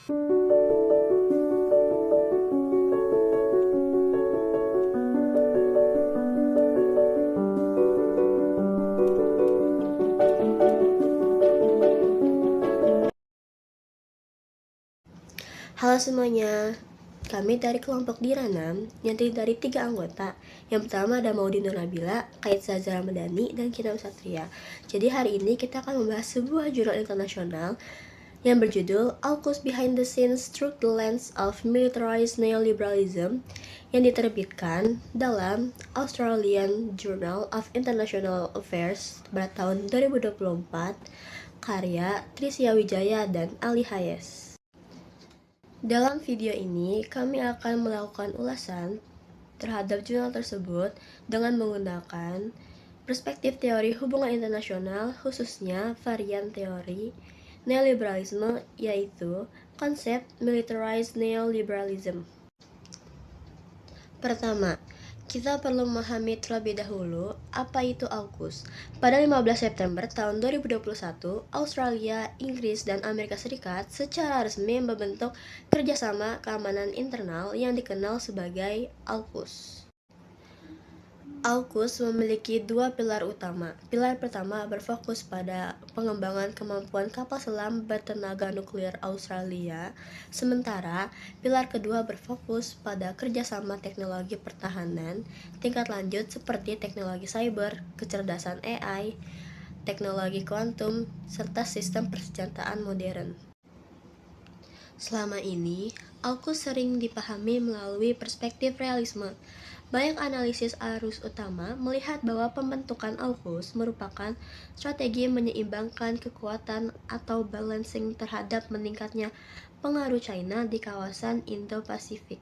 Halo semuanya, kami dari kelompok Diranam yang terdiri dari 3 anggota. Yang pertama ada Maudy Nur Nabila, Kait Zazra Ramadhani, dan Kinam Satria. Jadi hari ini kita akan membahas sebuah jurnal internasional yang berjudul AUKUS Behind the Scenes Through the Lens of Militarized Neoliberalism yang diterbitkan dalam Australian Journal of International Affairs pada tahun 2024 karya Trisya Wijaya dan Ali Hayes. Dalam video ini, kami akan melakukan ulasan terhadap jurnal tersebut dengan menggunakan perspektif teori hubungan internasional, khususnya varian teori neoliberalisme, yaitu konsep militarized neoliberalism. Pertama, kita perlu memahami terlebih dahulu apa itu AUKUS. Pada 15 September tahun 2021, Australia, Inggris, dan Amerika Serikat secara resmi membentuk kerjasama keamanan internal yang dikenal sebagai AUKUS. AUKUS memiliki 2 pilar utama. Pilar pertama berfokus pada pengembangan kemampuan kapal selam bertenaga nuklir Australia, sementara pilar kedua berfokus pada kerjasama teknologi pertahanan tingkat lanjut seperti teknologi cyber, kecerdasan AI, teknologi kuantum, serta sistem persenjataan modern. Selama ini, AUKUS sering dipahami melalui perspektif realisme. Banyak analisis arus utama melihat bahwa pembentukan AUKUS merupakan strategi menyeimbangkan kekuatan atau balancing terhadap meningkatnya pengaruh China di kawasan Indo-Pasifik.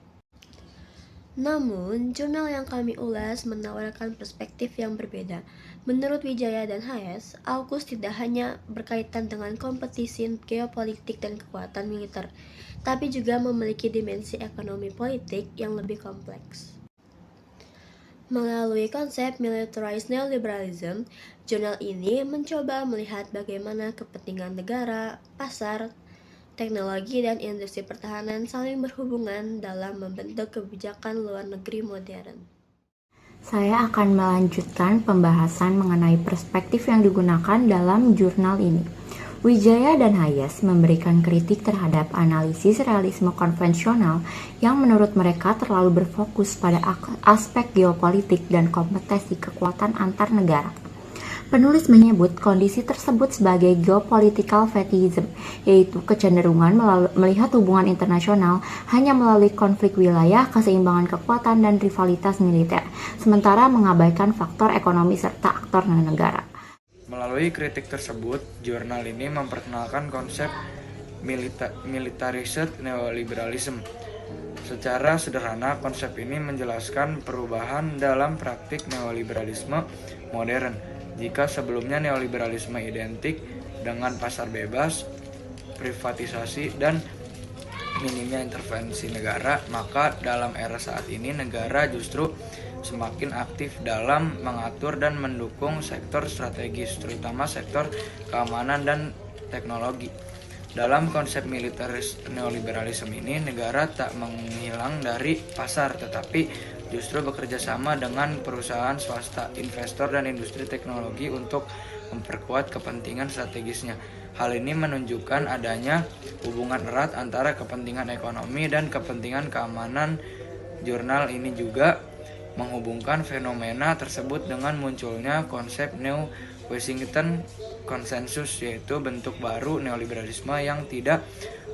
Namun, jurnal yang kami ulas menawarkan perspektif yang berbeda. Menurut Wijaya dan Hayes, AUKUS tidak hanya berkaitan dengan kompetisi geopolitik dan kekuatan militer, tapi juga memiliki dimensi ekonomi politik yang lebih kompleks. Melalui konsep militarized neoliberalism, jurnal ini mencoba melihat bagaimana kepentingan negara, pasar, teknologi, dan industri pertahanan saling berhubungan dalam membentuk kebijakan luar negeri modern. Saya akan melanjutkan pembahasan mengenai perspektif yang digunakan dalam jurnal ini. Wijaya dan Hayes memberikan kritik terhadap analisis realisme konvensional yang menurut mereka terlalu berfokus pada aspek geopolitik dan kompetisi kekuatan antar negara. Penulis menyebut kondisi tersebut sebagai geopolitical fatalism, yaitu kecenderungan melihat hubungan internasional hanya melalui konflik wilayah, keseimbangan kekuatan, dan rivalitas militer, sementara mengabaikan faktor ekonomi serta aktor negara. Melalui kritik tersebut, jurnal ini memperkenalkan konsep militarized neoliberalism. Secara sederhana, konsep ini menjelaskan perubahan dalam praktik neoliberalisme modern. Jika sebelumnya neoliberalisme identik dengan pasar bebas, privatisasi, dan minimnya intervensi negara, maka dalam era saat ini negara justru semakin aktif dalam mengatur dan mendukung sektor strategis, terutama sektor keamanan dan teknologi. Dalam konsep militaris neoliberalisme ini, negara tak menghilang dari pasar, tetapi justru bekerja sama dengan perusahaan swasta, investor, dan industri teknologi untuk memperkuat kepentingan strategisnya. Hal ini menunjukkan adanya hubungan erat antara kepentingan ekonomi dan kepentingan keamanan. Jurnal ini juga menghubungkan fenomena tersebut dengan munculnya konsep New Washington Consensus, yaitu bentuk baru neoliberalisme yang tidak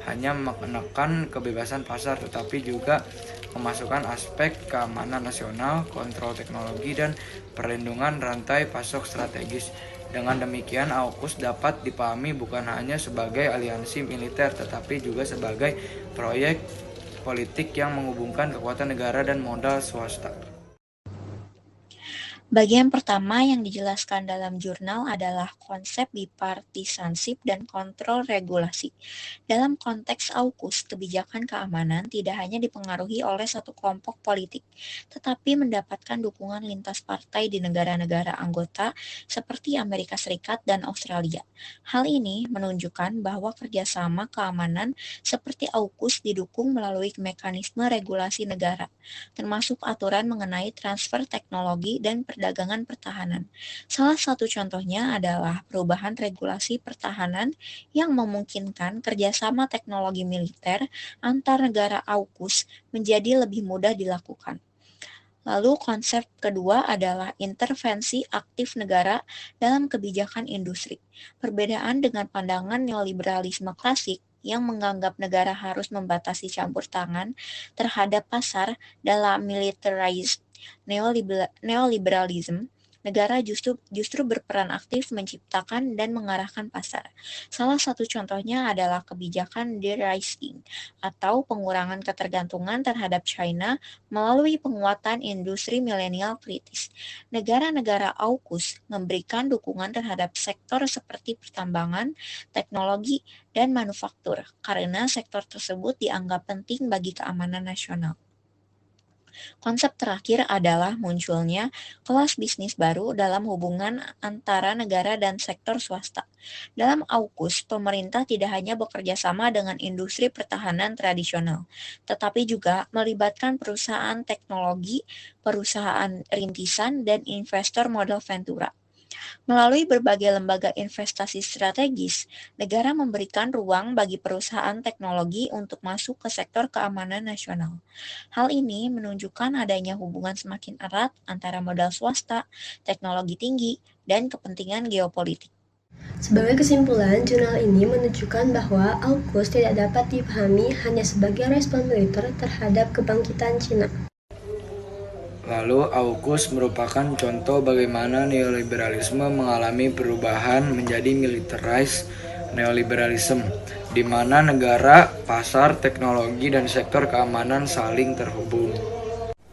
hanya menekan kebebasan pasar tetapi juga memasukkan aspek keamanan nasional, kontrol teknologi, dan perlindungan rantai pasok strategis. Dengan demikian, AUKUS dapat dipahami bukan hanya sebagai aliansi militer tetapi juga sebagai proyek politik yang menghubungkan kekuatan negara dan modal swasta. Bagian pertama yang dijelaskan dalam jurnal adalah konsep bipartisanship dan kontrol regulasi. Dalam konteks AUKUS, kebijakan keamanan tidak hanya dipengaruhi oleh satu kelompok politik, tetapi mendapatkan dukungan lintas partai di negara-negara anggota seperti Amerika Serikat dan Australia. Hal ini menunjukkan bahwa kerjasama keamanan seperti AUKUS didukung melalui mekanisme regulasi negara, termasuk aturan mengenai transfer teknologi dan perdagangan pertahanan. Salah satu contohnya adalah perubahan regulasi pertahanan yang memungkinkan kerjasama teknologi militer antar negara AUKUS menjadi lebih mudah dilakukan. Lalu konsep kedua adalah intervensi aktif negara dalam kebijakan industri. Perbedaan dengan pandangan neoliberalisme klasik yang menganggap negara harus membatasi campur tangan terhadap pasar dalam militarized neoliberalism, negara justru berperan aktif menciptakan dan mengarahkan pasar. Salah satu contohnya adalah kebijakan de-risking atau pengurangan ketergantungan terhadap China melalui penguatan industri milenial kritis. Negara-negara AUKUS memberikan dukungan terhadap sektor seperti pertambangan, teknologi, dan manufaktur karena sektor tersebut dianggap penting bagi keamanan nasional. Konsep terakhir adalah munculnya kelas bisnis baru dalam hubungan antara negara dan sektor swasta. Dalam AUKUS, pemerintah tidak hanya bekerja sama dengan industri pertahanan tradisional, tetapi juga melibatkan perusahaan teknologi, perusahaan rintisan, dan investor modal ventura. Melalui berbagai lembaga investasi strategis, negara memberikan ruang bagi perusahaan teknologi untuk masuk ke sektor keamanan nasional. Hal ini menunjukkan adanya hubungan semakin erat antara modal swasta, teknologi tinggi, dan kepentingan geopolitik. Sebagai kesimpulan, jurnal ini menunjukkan bahwa AUKUS tidak dapat dipahami hanya sebagai respon militer terhadap kebangkitan Cina. Lalu, AUKUS merupakan contoh bagaimana neoliberalisme mengalami perubahan menjadi militarized neoliberalism, di mana negara, pasar, teknologi, dan sektor keamanan saling terhubung.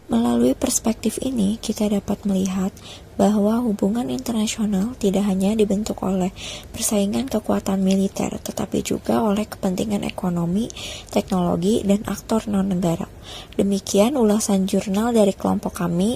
Melalui perspektif ini, kita dapat melihat bahwa hubungan internasional tidak hanya dibentuk oleh persaingan kekuatan militer, tetapi juga oleh kepentingan ekonomi, teknologi, dan aktor non-negara. Demikian ulasan jurnal dari kelompok kami.